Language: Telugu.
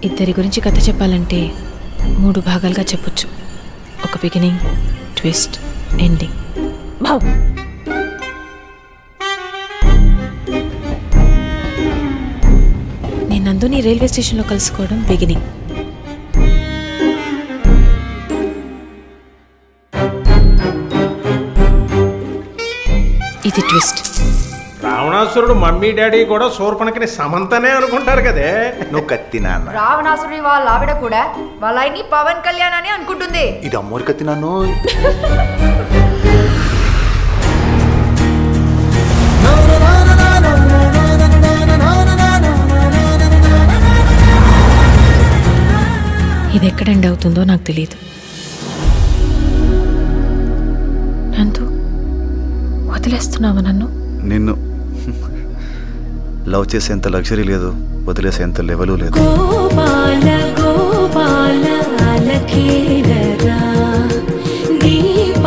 ఇద్దరి గురించి కథ చెప్పాలంటే 3 భాగాలుగా చెప్పొచ్చు. ఒక బిగినింగ్, ట్విస్ట్, ఎండింగ్. నేను నందుని రైల్వే స్టేషన్లో కలుసుకోవడం బిగినింగ్. ఇది ట్విస్ట్. రావణాసురుడు మమ్మీ డాడీ కూడా శూర్పణఖని సమంతనే అనుకుంటారు కదే. నువ్వు కత్తి నాన్న. రావణాసురుడి వాళ్ళ ఆవిడ కూడా వాళ్ళ ఆయన్ని పవన్ కళ్యాణ్ అని అనుకుంటుంది. ఇది అమ్మోరు కత్తి నాన్ను. ఇది ఎక్కడ ఎండ్ అవుతుందో నాకు తెలియదు. నందు, వదిలేస్తున్నావా నన్ను? నిన్ను లవ్ చేసేంత లగ్జరీ లేదు, వదిలేసేంత లెవెలు లేదు. గోపాల గోపాల అలకేరరా దీప